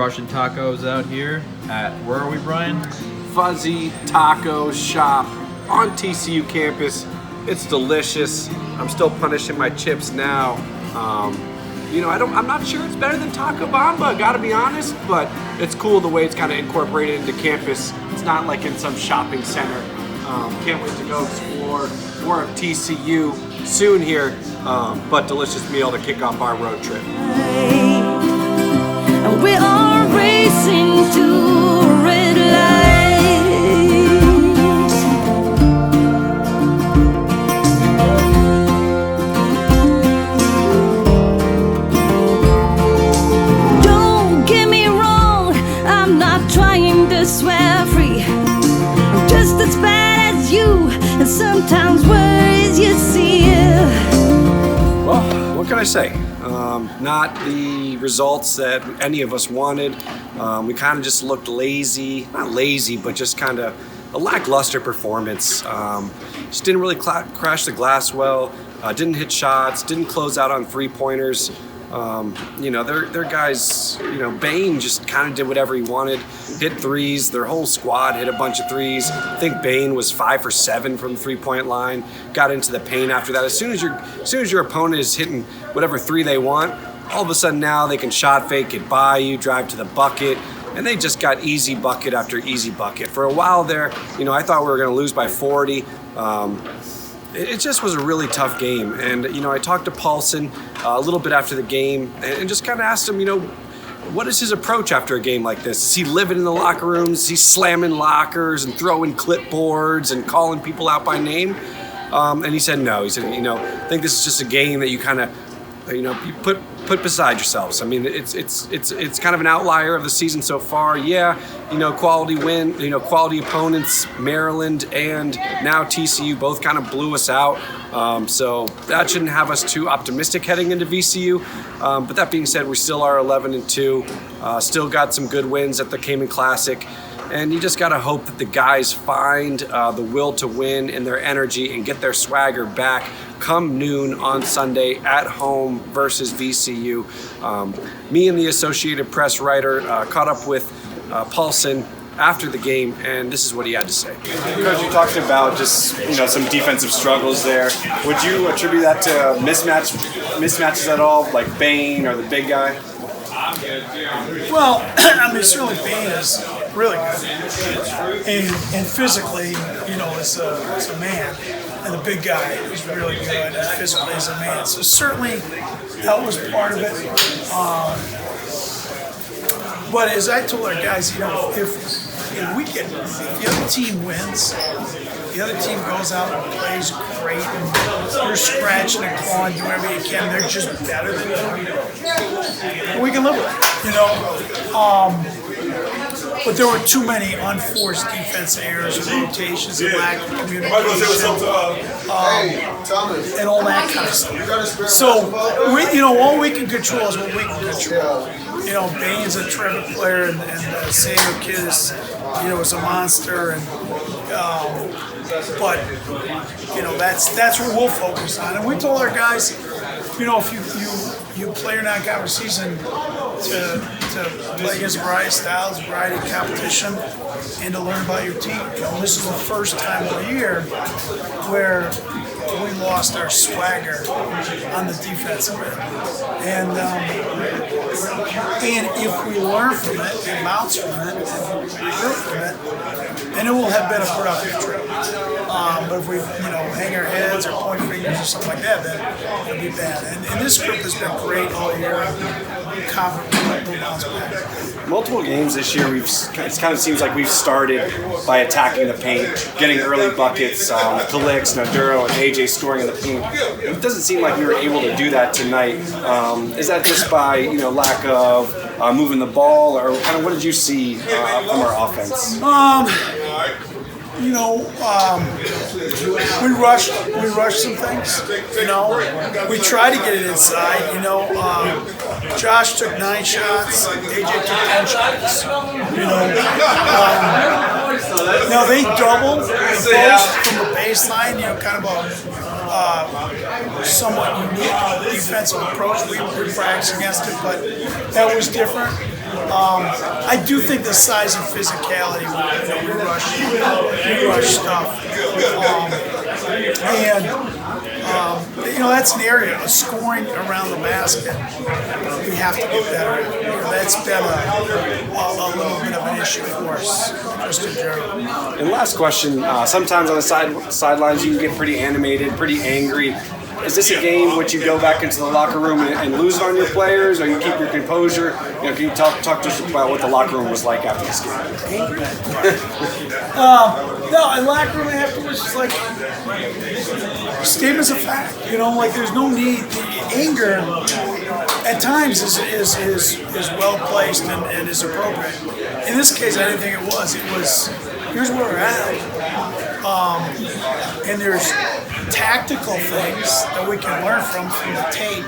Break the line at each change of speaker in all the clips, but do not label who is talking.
Russian tacos out here at, where are we, Bryan?
Fuzzy Taco Shop on TCU campus. It's delicious. I'm still punishing my chips now. I'm not sure it's better than Taco Bamba, gotta be honest, but it's cool the way it's kind of incorporated into campus. It's not like in some shopping center. Can't wait to go explore more of TCU soon here, but delicious meal to kick off our road trip.
We are racing to red lights. Don't get me wrong, I'm not trying to swear free. I'm just as bad as you, and sometimes words you see.
Well, what can I say? Not the results that any of us wanted. We kind of just looked lazy, not lazy, but just kind of a lackluster performance. Just didn't really crash the glass well, didn't hit shots, didn't close out on three-pointers. Their guys, Bain just kind of did whatever he wanted, hit threes. Their whole squad hit a bunch of threes. I think Bain was 5 for 7 from the three-point line, got into the paint after that. As soon as your opponent is hitting whatever three they want, all of a sudden now they can shot fake, get by you, drive to the bucket, and they just got easy bucket after easy bucket. For a while there, I thought we were going to lose by 40. It just was a really tough game. And, I talked to Paulsen a little bit after the game and just kind of asked him, what is his approach after a game like this? Is he living in the locker rooms? Is he slamming lockers and throwing clipboards and calling people out by name? And he said no. He said, I think this is just a game that you kind of, you put beside yourselves. I mean, it's kind of an outlier of the season so far. Yeah, quality win, quality opponents, Maryland and now TCU both kind of blew us out. So that shouldn't have us too optimistic heading into VCU. But that being said, we still are 11-2. Still got some good wins at the Cayman Classic. And you just got to hope that the guys find the will to win and their energy and get their swagger back come noon on Sunday at home versus VCU. Me and the Associated Press writer caught up with Paulsen after the game, and this is what he had to say.
Coach, you talked about just some defensive struggles there. Would you attribute that to mismatches at all, like Bain or the big guy?
Well, certainly Bain is really good, and physically, is a man, and the big guy is really good, and physically is a man. So certainly that was part of it. But as I told our guys, if the other team wins, the other team goes out and plays great, and you're scratching and clawing, doing whatever you can, they're just better than you. We can live with it, But there were too many unforced defensive errors and rotations and lack of communication and all that kind of stuff. So, all we can control is what we can control. Bain's a terrific player, and the Xaiver kid is, is a monster, and but that's what we'll focus on. And we told our guys, if you play your non-conference season to play against variety of styles, variety of competition, and to learn about your team. This is the first time all year where we lost our swagger on the defensive end. And if we learn from it and bounce from it and learn from it, then it will have been a productive trip. But if we, hang our heads or point fingers or something like that, then it'll be bad. And this group has been great all year. Confident we'll bounce back.
Multiple games this year, it kind of seems like we've started by attacking the paint, getting early buckets, Kalix, Naduro, and AJ scoring in the paint. It doesn't seem like we were able to do that tonight. Is that just by lack of moving the ball, or kind of what did you see from our offense?
We rushed some things. We tried to get it inside. Josh took 9 shots. AJ took 10 shots. Now they doubled the post from the baseline. Kind of a somewhat unique defensive approach. We practiced against it, but that was different. I do think the size and physicality, we rush stuff. That's an area of scoring around the basket. We have to get better at. That's been a little bit of an issue for us, just in general.
And last question, sometimes on the sidelines you can get pretty animated, pretty angry. Is this a game which you go back into the locker room and lose it on your players, or you keep your composure? Can you talk to us about what the locker room was like after this game?
Angry? No, in locker room afterwards, it's like statements of fact. There's no need. The anger at times is well placed and is appropriate. In this case, I didn't think it was. It was, here's where we're at. And there's tactical things that we can learn from the tape.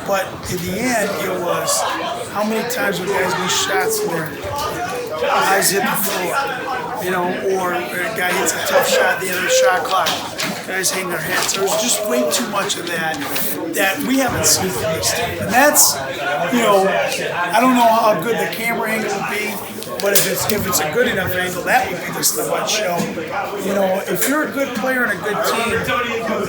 But in the end, it was how many times would guys miss shots where eyes hit the floor, or a guy hits a tough shot at the end of the shot clock. Guys hang their heads. There's just way too much of that we haven't seen from this team. And that's, I don't know how good the camera angle would be, but if it's a good enough angle, that would be the stuff I'd show. If you're a good player and a good team,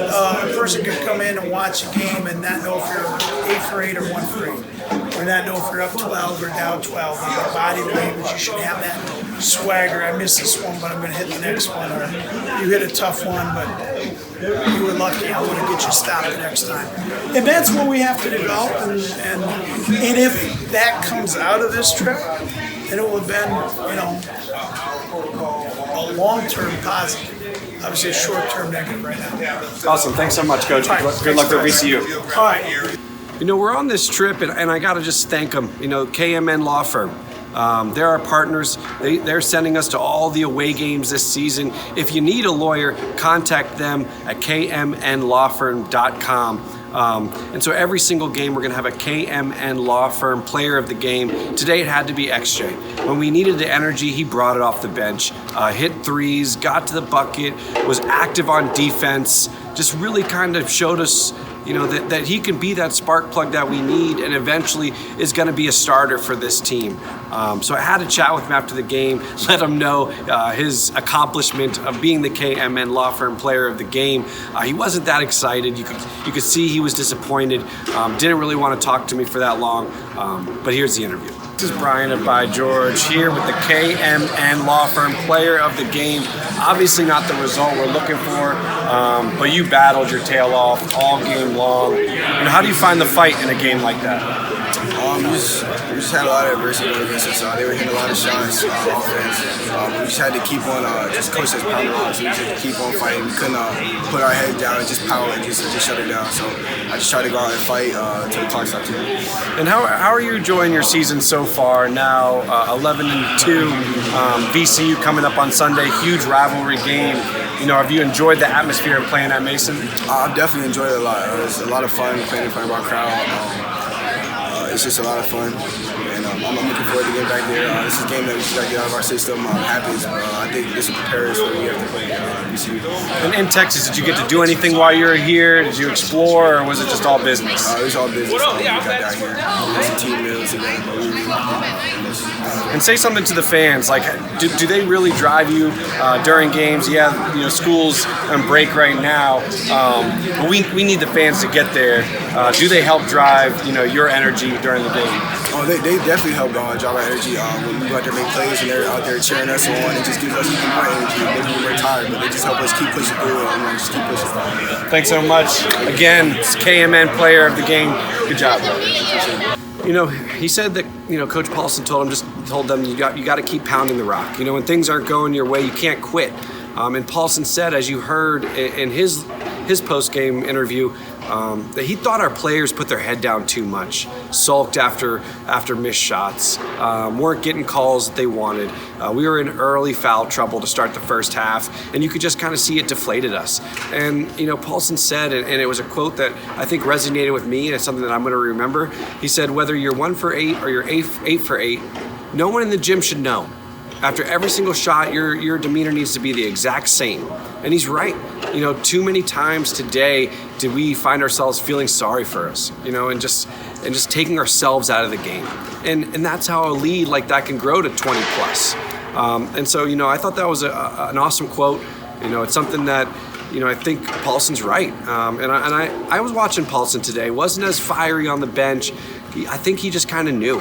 a person could come in and watch a game and not know if you're 8 for 8 or 1 for 8, or not know if you're up 12 or down 12. You got body language, you should have that swagger. I missed this one, but I'm going to hit the next one. Or you hit a tough one, but you were lucky. I'm going to get you stopped the next time. And that's what we have to develop. And if that comes out of this trip, then it will have been, a long-term positive. Obviously, a short-term negative right now.
Awesome. Thanks so much, Coach. Good luck for VCU.
All right.
We're on this trip, and I got to just thank them. KMN Law Firm. They're our partners. They're sending us to all the away games this season. If you need a lawyer, contact them at kmnlawfirm.com. And so every single game, we're going to have a KMN Law Firm player of the game. Today, it had to be XJ. When we needed the energy, he brought it off the bench. Hit threes, got to the bucket, was active on defense, just really kind of showed us that he can be that spark plug that we need, and eventually is going to be a starter for this team. So I had to chat with him after the game, let him know his accomplishment of being the KMN Law Firm player of the game. He wasn't that excited. You could see he was disappointed. Didn't really want to talk to me for that long. But here's the interview. This is Bryan of By George here with the KMN Law Firm player of the game. Obviously not the result we're looking for, but you battled your tail off all game long. How do you find the fight in a game like that?
We just had a lot of adversity against us. They were hitting a lot of shots on offense. We just had to keep on, just coach us pounding on, so we just had to keep on fighting. We couldn't put our head down and just power and just shut it down. So I just tried to go out and fight till the clock stopped.
And how are you enjoying your season so far? Now 11-2, VCU coming up on Sunday, huge rivalry game. Have you enjoyed the atmosphere of playing at Mason?
I've definitely enjoyed it a lot. It's a lot of fun playing in front of our crowd. It's just a lot of fun, and I'm looking forward to getting back there. This is a game that we just got to get out of our system. I'm happy. I think this will prepare us for what we have to play VCU.
And in Texas, did you get to do anything while you were here? Did you explore, or was it just all business?
It was all business. We got down here. There's some team meals together.
And say something to the fans. Like, do they really drive you during games? Yeah, school's on break right now, but we need the fans to get there. Do they help drive your energy during the game?
Oh, they definitely help drive our energy. When we go out there make plays and they're out there cheering us on, it just gives us even more energy. Maybe when we're tired, but they just help us keep pushing through it and just keep pushing.
Thanks so much. Again, it's KMN player of the game. Good job. He said that Coach Paulsen told them you got to keep pounding the rock. When things aren't going your way, you can't quit. And Paulsen said, as you heard in his post-game interview, that he thought our players put their head down too much, sulked after missed shots, weren't getting calls that they wanted. We were in early foul trouble to start the first half, and you could just kind of see it deflated us. And Paulsen said, and it was a quote that I think resonated with me, and it's something that I'm going to remember. He said, whether you're 1 for 8 or you're 8 for 8, no one in the gym should know. After every single shot, your demeanor needs to be the exact same. And he's right. Too many times today did we find ourselves feeling sorry for us, and just and just taking ourselves out of the game. And that's how a lead like that can grow to 20 plus. And so, I thought that was an awesome quote. It's something that, I think Paulsen's right. And I was watching Paulsen today. Wasn't as fiery on the bench. I think he just kind of knew.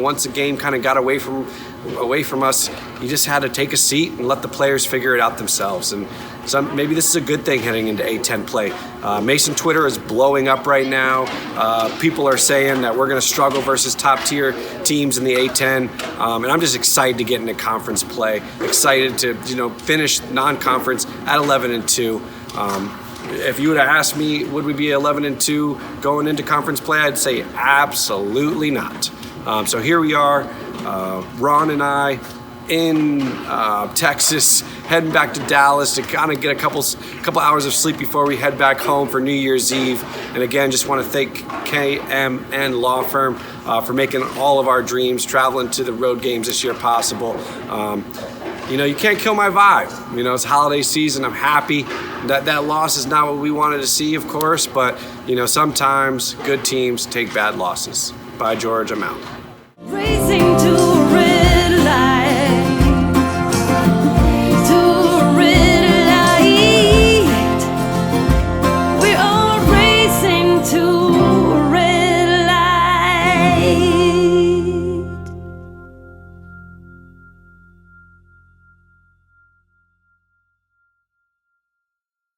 Once the game kind of got away from us, he just had to take a seat and let the players figure it out themselves. And maybe this is a good thing heading into A10 play. Mason Twitter is blowing up right now. People are saying that we're going to struggle versus top-tier teams in the A10, and I'm just excited to get into conference play. Excited to finish non-conference at 11-2. If you would have asked me, would we be 11-2 going into conference play? I'd say absolutely not. So here we are, Ron and I in Texas, heading back to Dallas to kind of get a couple hours of sleep before we head back home for New Year's Eve. And again, just want to thank KMN Law Firm for making all of our dreams traveling to the road games this year possible. You can't kill my vibe. It's holiday season. I'm happy. That loss is not what we wanted to see, of course, but sometimes good teams take bad losses. Bye, George. I'm out.
Racing to